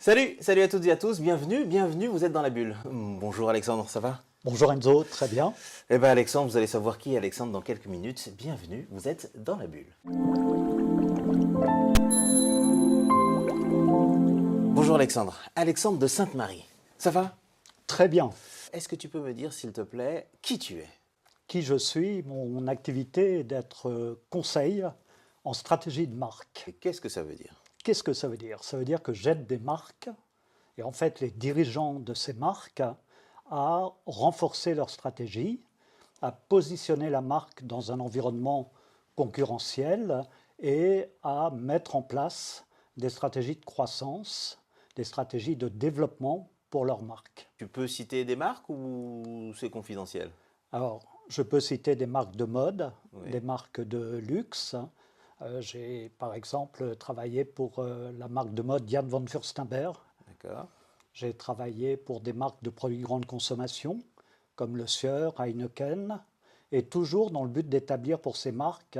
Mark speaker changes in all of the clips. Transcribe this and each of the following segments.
Speaker 1: Salut, salut à toutes et à tous, bienvenue, vous êtes dans la bulle. Bonjour Alexandre, ça va?
Speaker 2: Bonjour Enzo, très bien.
Speaker 1: Eh bien Alexandre, vous allez savoir qui est Alexandre dans quelques minutes. Bienvenue, vous êtes dans la bulle. Bonjour Alexandre, Alexandre de Sainte-Marie, ça va?
Speaker 2: Très bien.
Speaker 1: Est-ce que tu peux me dire s'il te plaît qui tu es?
Speaker 2: Qui je suis, mon activité est d'être conseil en stratégie de marque.
Speaker 1: Et qu'est-ce que ça veut dire?
Speaker 2: Qu'est-ce que ça veut dire? Ça veut dire que j'aide des marques et en fait les dirigeants de ces marques à renforcer leur stratégie, à positionner la marque dans un environnement concurrentiel et à mettre en place des stratégies de croissance, des stratégies de développement pour leur marque.
Speaker 1: Tu peux citer des marques ou c'est confidentiel?
Speaker 2: Alors, je peux citer des marques de mode,
Speaker 1: Oui.
Speaker 2: des marques de luxe. J'ai par exemple travaillé pour la marque de mode Diane von Furstenberg.
Speaker 1: D'accord.
Speaker 2: J'ai travaillé pour des marques de produits de grande consommation, comme Le Sieur, Heineken, et toujours dans le but d'établir pour ces marques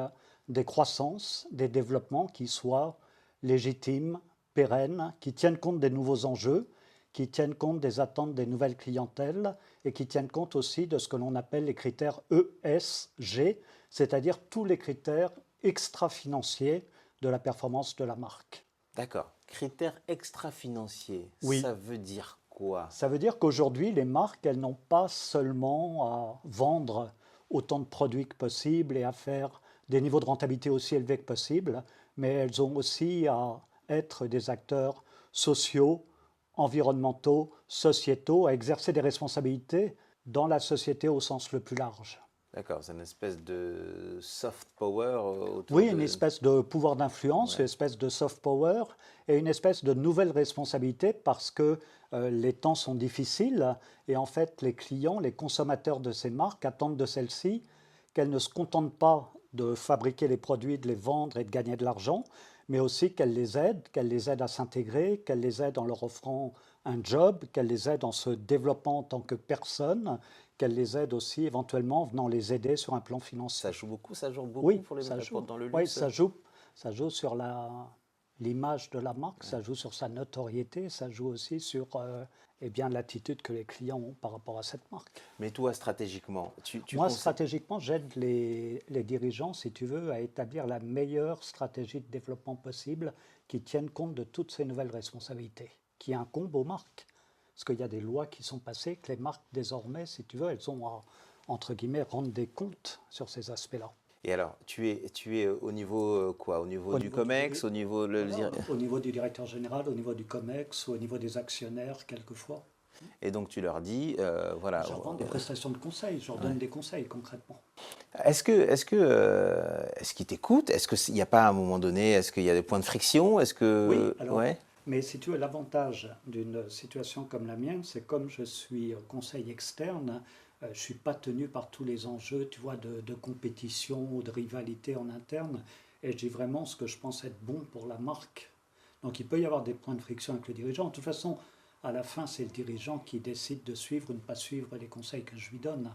Speaker 2: des croissances, des développements qui soient légitimes, pérennes, qui tiennent compte des nouveaux enjeux, qui tiennent compte des attentes des nouvelles clientèles et qui tiennent compte aussi de ce que l'on appelle les critères ESG, c'est-à-dire tous les critères extra-financiers de la performance de la marque.
Speaker 1: D'accord. Critères extra-financiers,
Speaker 2: Oui.
Speaker 1: ça veut dire quoi?
Speaker 2: Ça veut dire qu'aujourd'hui, les marques, elles n'ont pas seulement à vendre autant de produits que possible et à faire des niveaux de rentabilité aussi élevés que possible, mais elles ont aussi à être des acteurs sociaux, environnementaux, sociétaux, à exercer des responsabilités dans la société au sens le plus large.
Speaker 1: D'accord, c'est une espèce de soft power autour
Speaker 2: Oui,
Speaker 1: de...
Speaker 2: une espèce de pouvoir d'influence,
Speaker 1: Ouais.
Speaker 2: une espèce de soft power et une espèce de nouvelle responsabilité parce que les temps sont difficiles et en fait les clients, les consommateurs de ces marques attendent de celles-ci qu'elles ne se contentent pas de fabriquer les produits, de les vendre et de gagner de l'argent, mais aussi qu'elles les aident à s'intégrer, qu'elles les aident en leur offrant un job, qu'elles les aident en se développant en tant que personne, qu'elles les aident aussi éventuellement en venant les aider sur un plan financier.
Speaker 1: Ça joue beaucoup
Speaker 2: Oui,
Speaker 1: pour les,
Speaker 2: ça joue.
Speaker 1: dans le
Speaker 2: Oui,
Speaker 1: luxe.
Speaker 2: ça joue sur l'image de la marque, ça joue sur sa notoriété, ça joue aussi sur eh bien, l'attitude que les clients ont par rapport à cette marque.
Speaker 1: Mais toi, stratégiquement, tu
Speaker 2: Moi,
Speaker 1: conseilles...
Speaker 2: stratégiquement, j'aide les dirigeants, si tu veux, à établir la meilleure stratégie de développement possible qui tienne compte de toutes ces nouvelles responsabilités qui incombent aux marques. Parce qu'il y a des lois qui sont passées que les marques, désormais, si tu veux, elles ont à, entre guillemets, rendre des comptes sur ces aspects-là.
Speaker 1: Et alors, tu es au niveau quoi? Au niveau
Speaker 2: Au
Speaker 1: du
Speaker 2: niveau du,
Speaker 1: COMEX, au niveau...
Speaker 2: voilà, au niveau du directeur général, au niveau du COMEX, au niveau des actionnaires, quelquefois.
Speaker 1: Et donc tu leur dis, voilà...
Speaker 2: Je leur vends des prestations de conseil, je leur donne des conseils concrètement.
Speaker 1: Est-ce qu'ils t'écoutent? Est-ce qu'il n'y a pas à un moment donné, est-ce qu'il y a des points de friction? Est-ce
Speaker 2: Oui,
Speaker 1: que...
Speaker 2: alors,
Speaker 1: Ouais.
Speaker 2: mais si tu veux, l'avantage d'une situation comme la mienne, c'est comme je suis conseil externe, je ne suis pas tenu par tous les enjeux, tu vois, de compétition ou de rivalité en interne, et je dis vraiment ce que je pense être bon pour la marque. Donc il peut y avoir des points de friction avec le dirigeant. De toute façon, à la fin, c'est le dirigeant qui décide de suivre ou ne pas suivre les conseils que je lui donne.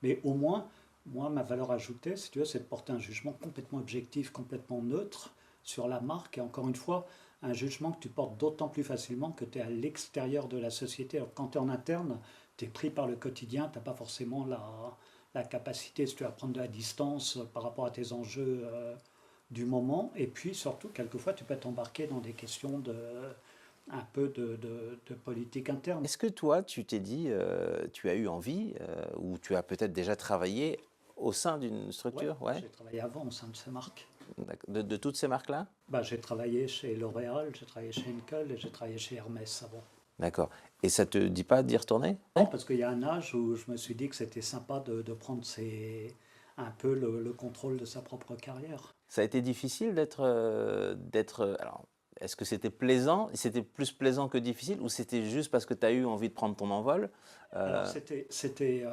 Speaker 2: Mais au moins, moi, ma valeur ajoutée, si tu veux, c'est de porter un jugement complètement objectif, complètement neutre sur la marque. Et encore une fois, un jugement que tu portes d'autant plus facilement que tu es à l'extérieur de la société. Alors, quand tu es en interne, tu es pris par le quotidien, tu n'as pas forcément la capacité, si tu veux, à prendre de la distance par rapport à tes enjeux du moment. Et puis, surtout, quelquefois, tu peux t'embarquer dans des questions un peu de politique interne.
Speaker 1: Est-ce que toi, tu t'es dit, tu as eu envie, ou tu as peut-être déjà travaillé au sein d'une
Speaker 2: Oui,
Speaker 1: structure, ouais,
Speaker 2: j'ai travaillé avant au sein de ces marques.
Speaker 1: de toutes ces marques-là?
Speaker 2: Bah, j'ai travaillé chez L'Oréal, j'ai travaillé chez Henkel et j'ai travaillé chez Hermès avant.
Speaker 1: D'accord. Et ça te dit pas d'y retourner?
Speaker 2: Non, parce qu'il y a un âge où je me suis dit que c'était sympa de prendre un peu le contrôle de sa propre carrière.
Speaker 1: Ça a été difficile alors, est-ce que c'était plaisant? C'était plus plaisant que difficile ou c'était juste parce que tu as eu envie de prendre ton envol?
Speaker 2: Alors c'était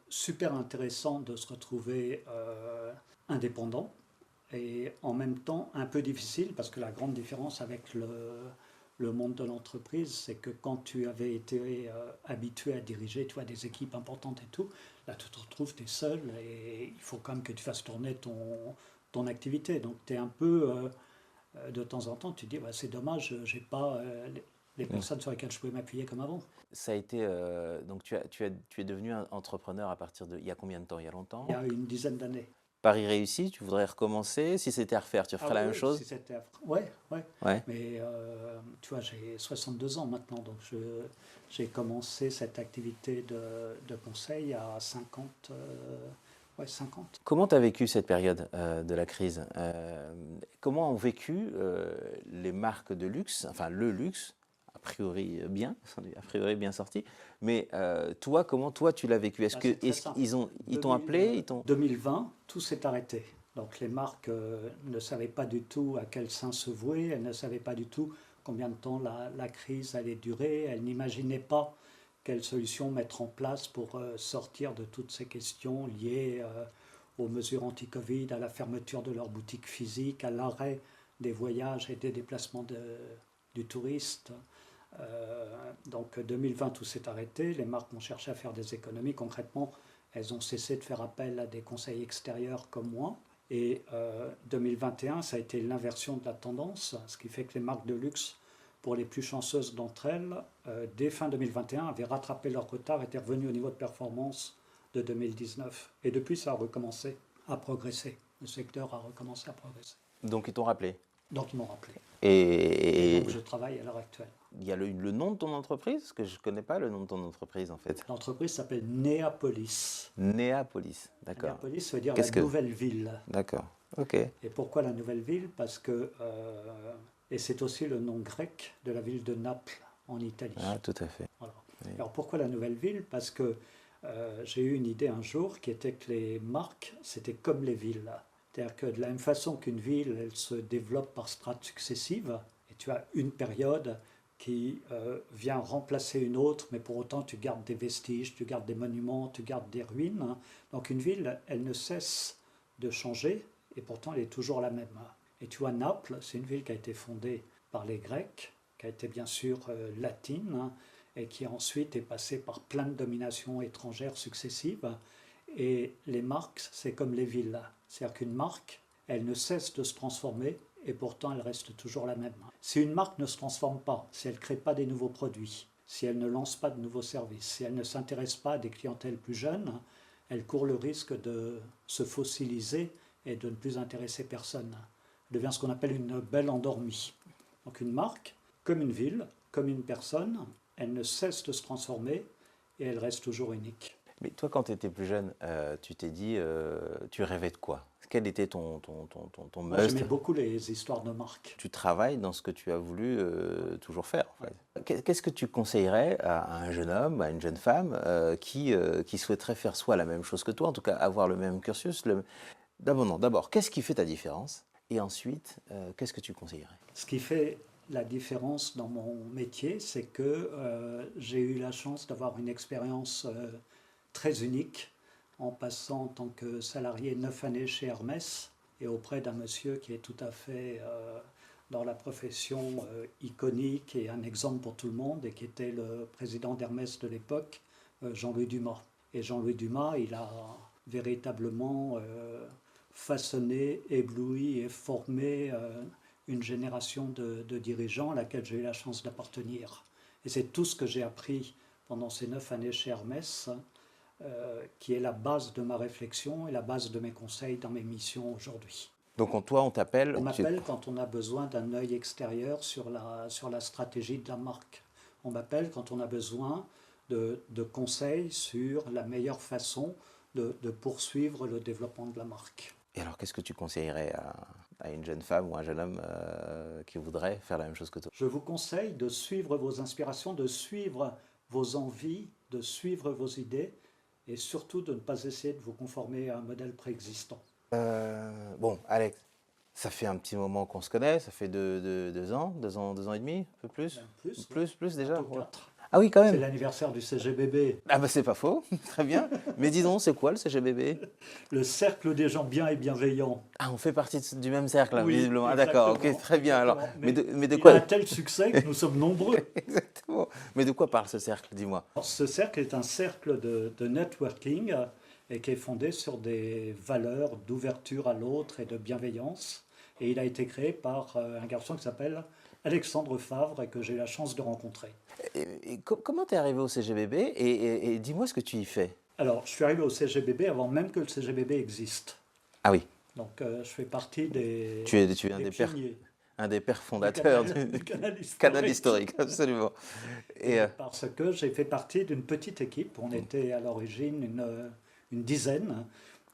Speaker 2: super intéressant de se retrouver indépendant et en même temps un peu difficile parce que la grande différence avec le monde de l'entreprise, c'est que quand tu avais été habitué à diriger, tu vois, des équipes importantes et tout, là tu te retrouves, tu es seul et il faut quand même que tu fasses tourner ton activité. Donc tu es un peu, de temps en temps, tu te dis, bah, c'est dommage, j'ai pas les personnes sur lesquelles je pouvais m'appuyer comme avant.
Speaker 1: Ça a été, donc tu es devenu un entrepreneur à partir de, il y a combien de temps? Il y a longtemps?
Speaker 2: Il y a une dizaine d'années.
Speaker 1: Paris réussi, tu voudrais recommencer? Si c'était à refaire, tu referais la même
Speaker 2: Oui,
Speaker 1: chose?
Speaker 2: si c'était... Ouais, ouais.
Speaker 1: Ouais.
Speaker 2: Mais tu vois, j'ai 62 ans maintenant, donc j'ai commencé cette activité de conseil à 50. Ouais, 50.
Speaker 1: Comment tu as vécu cette période de la crise? Comment ont vécu les marques de luxe, enfin le luxe, a priori bien sorti, mais toi, comment toi tu l'as vécu?
Speaker 2: Ah, c'est très
Speaker 1: Est-ce
Speaker 2: simple.
Speaker 1: ils t'ont appelé,
Speaker 2: 2020, tout s'est arrêté. Donc les marques ne savaient pas du tout à quel sein se vouer, elles ne savaient pas du tout combien de temps la crise allait durer, elles n'imaginaient pas quelles solutions mettre en place pour sortir de toutes ces questions liées aux mesures anti-Covid, à la fermeture de leurs boutiques physiques, à l'arrêt des voyages et des déplacements du touriste. Donc 2020, tout s'est arrêté, les marques ont cherché à faire des économies. Concrètement, elles ont cessé de faire appel à des conseils extérieurs comme moi. Et 2021, ça a été l'inversion de la tendance, ce qui fait que les marques de luxe, pour les plus chanceuses d'entre elles, dès fin 2021, avaient rattrapé leur retard, étaient revenues au niveau de performance de 2019. Et depuis, ça a recommencé à progresser. Le secteur a recommencé à progresser.
Speaker 1: donc ils t'ont rappelé?
Speaker 2: Donc ils m'ont rappelé.
Speaker 1: Et
Speaker 2: Et donc je travaille à l'heure actuelle.
Speaker 1: il y a le nom de ton entreprise? Parce que je ne connais pas le nom de ton entreprise en fait.
Speaker 2: L'entreprise s'appelle Néapolis.
Speaker 1: Néapolis, d'accord.
Speaker 2: Néapolis, ça veut dire
Speaker 1: Qu'est-ce
Speaker 2: la
Speaker 1: que...
Speaker 2: nouvelle ville.
Speaker 1: D'accord, ok.
Speaker 2: Et pourquoi la nouvelle ville? Parce que, et c'est aussi le nom grec de la ville de Naples en Italie.
Speaker 1: Ah, tout à fait.
Speaker 2: Voilà.
Speaker 1: Oui.
Speaker 2: Alors pourquoi la nouvelle ville? Parce que j'ai eu une idée un jour qui était que les marques, c'était comme les villes. C'est-à-dire que de la même façon qu'une ville, elle se développe par strates successives, et tu as une période qui vient remplacer une autre, mais pour autant tu gardes des vestiges, tu gardes des monuments, tu gardes des ruines. Donc une ville, elle ne cesse de changer, et pourtant elle est toujours la même. Et tu vois, Naples, c'est une ville qui a été fondée par les Grecs, qui a été bien sûr latine, et qui ensuite est passée par plein de dominations étrangères successives. Et les marques, c'est comme les villes. C'est-à-dire qu'une marque, elle ne cesse de se transformer et pourtant elle reste toujours la même. Si une marque ne se transforme pas, si elle ne crée pas des nouveaux produits, si elle ne lance pas de nouveaux services, si elle ne s'intéresse pas à des clientèles plus jeunes, elle court le risque de se fossiliser et de ne plus intéresser personne. Elle devient ce qu'on appelle une belle endormie. Donc une marque, comme une ville, comme une personne, elle ne cesse de se transformer et elle reste toujours unique.
Speaker 1: Mais toi, quand tu étais plus jeune, tu t'es dit, tu rêvais de quoi? Quel était ton
Speaker 2: Moi,
Speaker 1: must?
Speaker 2: j'aimais beaucoup les histoires de marques.
Speaker 1: Tu travailles dans ce que tu as voulu toujours faire, en fait. Qu'est-ce que tu conseillerais à un jeune homme, à une jeune femme qui souhaiterait faire soit la même chose que toi, en tout cas avoir le même cursus? D'abord, qu'est-ce qui fait ta différence? Et ensuite, qu'est-ce que tu conseillerais?
Speaker 2: Ce qui fait la différence dans mon métier, c'est que j'ai eu la chance d'avoir une expérience très unique en passant en tant que salarié 9 années chez Hermès et auprès d'un monsieur qui est tout à fait dans la profession iconique et un exemple pour tout le monde et qui était le président d'Hermès de l'époque, Jean-Louis Dumas. Et Jean-Louis Dumas, il a véritablement façonné, ébloui et formé une génération de dirigeants à laquelle j'ai eu la chance d'appartenir. Et c'est tout ce que j'ai appris pendant ces 9 années chez Hermès, qui est la base de ma réflexion et la base de mes conseils dans mes missions aujourd'hui.
Speaker 1: Donc toi, on t'appelle?
Speaker 2: On m'appelle quand on a besoin d'un œil extérieur sur la stratégie de la marque. On m'appelle quand on a besoin de conseils sur la meilleure façon de poursuivre le développement de la marque.
Speaker 1: Et alors, qu'est-ce que tu conseillerais à une jeune femme ou un jeune homme qui voudrait faire la même chose que toi?
Speaker 2: Je vous conseille de suivre vos inspirations, de suivre vos envies, de suivre vos idées et surtout de ne pas essayer de vous conformer à un modèle préexistant.
Speaker 1: Bon, Alex, ça fait un petit moment qu'on se connaît, ça fait 2 ans, 2 ans et demi, un peu plus? Plus déjà?
Speaker 2: Bientôt 4.
Speaker 1: Ah oui, quand
Speaker 2: C'est
Speaker 1: même.
Speaker 2: l'anniversaire du CGBB.
Speaker 1: Ah bah c'est pas faux, très bien. Mais dis donc, c'est quoi le CGBB?
Speaker 2: Le cercle des gens bien et bienveillants.
Speaker 1: Ah, on fait partie du même cercle, là,
Speaker 2: Oui,
Speaker 1: visiblement. Ah d'accord, ok,
Speaker 2: exactement,
Speaker 1: très bien. Alors,
Speaker 2: exactement.
Speaker 1: mais de
Speaker 2: il
Speaker 1: quoi?
Speaker 2: a un tel succès que nous sommes nombreux.
Speaker 1: Exactement. Mais de quoi parle ce cercle, dis-moi?
Speaker 2: Alors, ce cercle est un cercle de networking et qui est fondé sur des valeurs d'ouverture à l'autre et de bienveillance. Et il a été créé par un garçon qui s'appelle Alexandre Favre et que j'ai la chance de rencontrer.
Speaker 1: Comment tu es arrivé au CGBB et dis-moi ce que tu y fais.
Speaker 2: Alors, je suis arrivé au CGBB avant même que le CGBB existe.
Speaker 1: Ah oui,
Speaker 2: Donc, je fais partie des,
Speaker 1: tu es un
Speaker 2: des
Speaker 1: des pères,
Speaker 2: pionniers
Speaker 1: un des pères
Speaker 2: du
Speaker 1: fondateurs
Speaker 2: canal,
Speaker 1: du
Speaker 2: du canal
Speaker 1: canal
Speaker 2: historique.
Speaker 1: historique, absolument. Et
Speaker 2: Parce que j'ai fait partie d'une petite équipe. On était à l'origine une dizaine.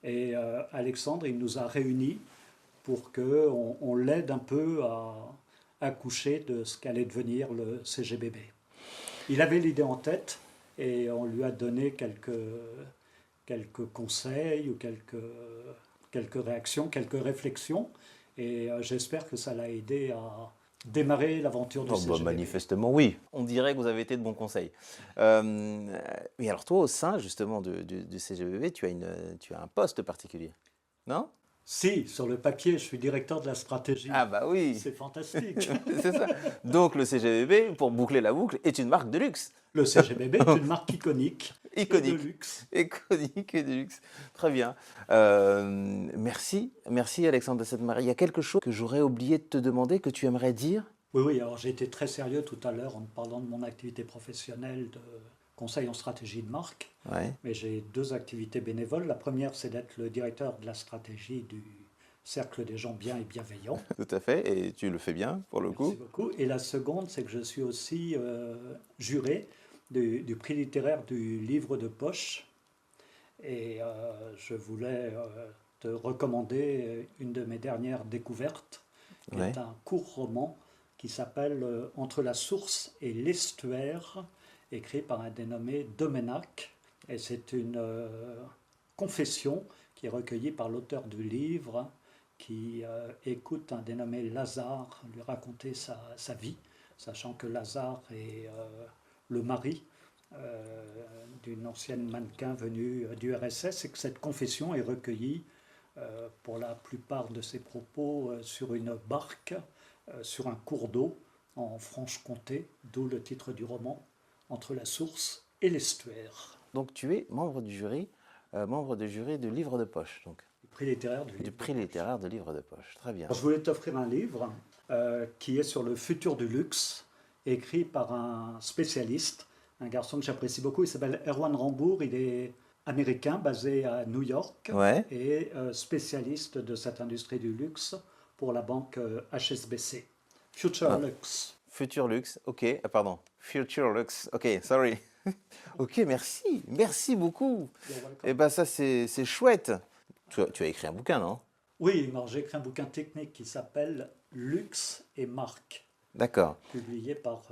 Speaker 2: Et Alexandre, il nous a réunis pour qu'on on l'aide un peu à accoucher de ce qu'allait devenir le CGBB. Il avait l'idée en tête et on lui a donné quelques conseils ou quelques réactions, quelques réflexions. Et j'espère que ça l'a aidé à démarrer l'aventure du
Speaker 1: oh,
Speaker 2: CGBB.
Speaker 1: manifestement, oui. On dirait que vous avez été de bons conseils. Mais alors toi, au sein justement du CGBB, tu as un poste particulier, non?
Speaker 2: Si, sur le papier, je suis directeur de la stratégie.
Speaker 1: Ah bah oui,
Speaker 2: C'est fantastique.
Speaker 1: c'est ça. Donc le CGBB, pour boucler la boucle, est une marque de luxe.
Speaker 2: Le CGBB est une marque iconique, et de
Speaker 1: Iconique.
Speaker 2: luxe.
Speaker 1: Iconique et de luxe. Très bien. Merci Alexandre de Sainte-Marie. Il y a quelque chose que j'aurais oublié de te demander, que tu aimerais dire?
Speaker 2: Oui, oui, alors j'ai été très sérieux tout à l'heure en parlant de mon activité professionnelle de conseil en stratégie de marque,
Speaker 1: Ouais,
Speaker 2: mais j'ai deux activités bénévoles. La première, c'est d'être le directeur de la stratégie du Cercle des gens bien et bienveillants.
Speaker 1: tout à fait. Et tu le fais bien, pour le
Speaker 2: Merci
Speaker 1: coup.
Speaker 2: beaucoup. Et la seconde, c'est que je suis aussi juré du prix littéraire du livre de poche. Et je voulais te recommander une de mes dernières découvertes, qui
Speaker 1: Ouais.
Speaker 2: est un court roman qui s'appelle Entre la source et l'estuaire, écrit par un dénommé Domenac. Et c'est une confession qui est recueillie par l'auteur du livre, qui écoute un dénommé Lazare lui raconter sa vie, sachant que Lazare est le mari d'une ancienne mannequin venue du RSS, et que cette confession est recueillie pour la plupart de ses propos sur une barque, sur un cours d'eau en Franche-Comté, d'où le titre du roman, Entre la source et l'estuaire.
Speaker 1: Donc tu es membre du jury du livre de poche, donc
Speaker 2: Le prix littéraire du
Speaker 1: du
Speaker 2: livre.
Speaker 1: prix littéraire de livre de poche. Très bien.
Speaker 2: Alors, je voulais t'offrir un livre qui est sur le futur du luxe, écrit par un spécialiste, un garçon que j'apprécie beaucoup. Il s'appelle Erwan Rambourg. Il est américain, basé à New York,
Speaker 1: Ouais.
Speaker 2: et spécialiste de cette industrie du luxe pour la banque HSBC. Future
Speaker 1: Ah.
Speaker 2: Lux.
Speaker 1: Future Luxe, ok. Ah, pardon. Future Luxe, ok, sorry. Ok, merci beaucoup.
Speaker 2: You're welcome.
Speaker 1: Eh ben ça c'est chouette. Tu as écrit un bouquin, non?
Speaker 2: Oui, alors j'ai écrit un bouquin technique qui s'appelle Luxe et marque,
Speaker 1: D'accord,
Speaker 2: publié par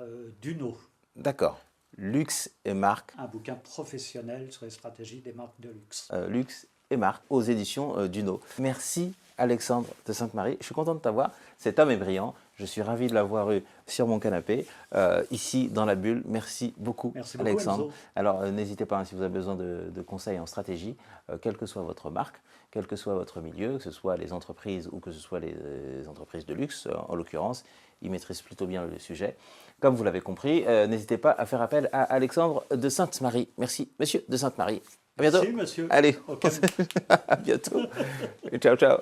Speaker 2: Duno,
Speaker 1: d'accord. Luxe et marque,
Speaker 2: un bouquin professionnel sur les stratégies des marques de luxe.
Speaker 1: luxe et marque aux éditions Duno. Merci Alexandre de Sainte-Marie. Je suis content de t'avoir. Cet homme est brillant. Je suis ravi de l'avoir eu sur mon canapé, ici dans la bulle. Merci beaucoup,
Speaker 2: Merci beaucoup,
Speaker 1: Alexandre.
Speaker 2: Enzo.
Speaker 1: Alors n'hésitez pas, hein, si vous avez besoin de conseils en stratégie, quelle que soit votre marque, quel que soit votre milieu, que ce soit les entreprises ou que ce soit les entreprises de luxe, en l'occurrence, il maîtrise plutôt bien le sujet. Comme vous l'avez compris, n'hésitez pas à faire appel à Alexandre de Sainte-Marie. Merci, monsieur de Sainte-Marie. À bientôt.
Speaker 2: Merci, monsieur.
Speaker 1: Allez,
Speaker 2: Au calme.
Speaker 1: à bientôt. Ciao, ciao.